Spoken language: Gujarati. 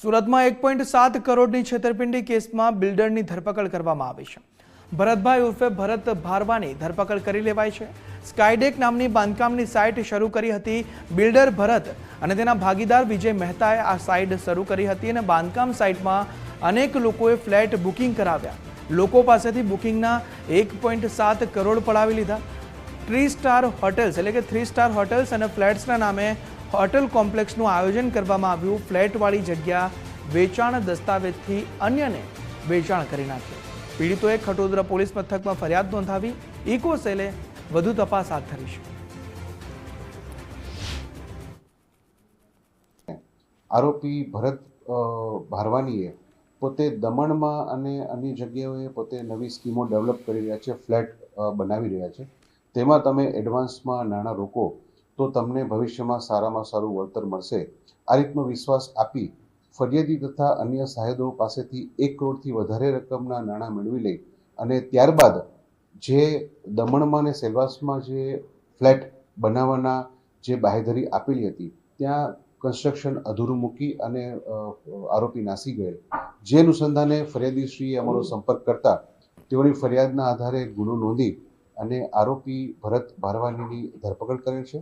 સુરતમાં 1.7 કરોડની છેતરપિંડી કેસમાં બિલ્ડરની ધરપકડ કરવામાં આવી છે. ભરતભાઈ ઉર્ફે ભરત ભારવાની ધરપકડ કરી લેવાઈ છે. સ્કાયડેક નામની બાંધકામની સાઇટ શરૂ કરી હતી. બિલ્ડર ભરત અને તેના ભાગીદાર વિજય મહેતાએ આ સાઇટ શરૂ કરી હતી અને બાંધકામ સાઇટમાં અનેક લોકોએ ફ્લેટ બુકિંગ કરાવ્યા. લોકો પાસેથી બુકિંગના 1.7 કરોડ પડાવી લીધા. 3 સ્ટાર હોટેલ્સ એટલે કે 3 સ્ટાર હોટેલ્સ અને ફ્લેટ્સના નામે હોટેલ કોમ્પ્લેક્સનું આયોજન કરવામાં આવ્યું. ફ્લેટવાળી જગ્યા વેચાણ દસ્તાવેજથી અન્યને વેચાણ કરી નાખ્યું. પીડિતોએ ખટોદરા પોલીસ મથકમાં ફરિયાદ નોંધાવી. ઇકો સેલે વધુ તપાસ હાથ ધરી છે. આરોપી ભરત ભારવાનીએ પોતે દમણમાં અને અન્ય જગ્યાઓએ પોતે નવી સ્કીમો ડેવલપ કરી રહ્યા છે, ફ્લેટ બનાવી રહ્યા છે. તેમાં તમે એડવાન્સમાં નાણાં રોકો તો તમને ભવિષ્યમાં સારામાં સારું વળતર મળશે. આ રીતનો વિશ્વાસ આપી ફરિયાદી તથા અન્ય સાહેદો પાસેથી 1 કરોડથી વધારે રકમના નાણાં મેળવી લઈ અને ત્યારબાદ જે દમણમાં અને સેલવાસમાં જે ફ્લેટ બનાવવાના જે બાંહેધરી આપેલી હતી ત્યાં કન્સ્ટ્રક્શન અધૂરું મૂકી અને આરોપી નાસી ગયેલ. જે અનુસંધાને ફરિયાદીશ્રીએ અમારો સંપર્ક કરતા તેઓની ફરિયાદના આધારે ગુનો નોંધી અને આરોપી ભરત ભારવાનીની ધરપકડ કરેલ છે.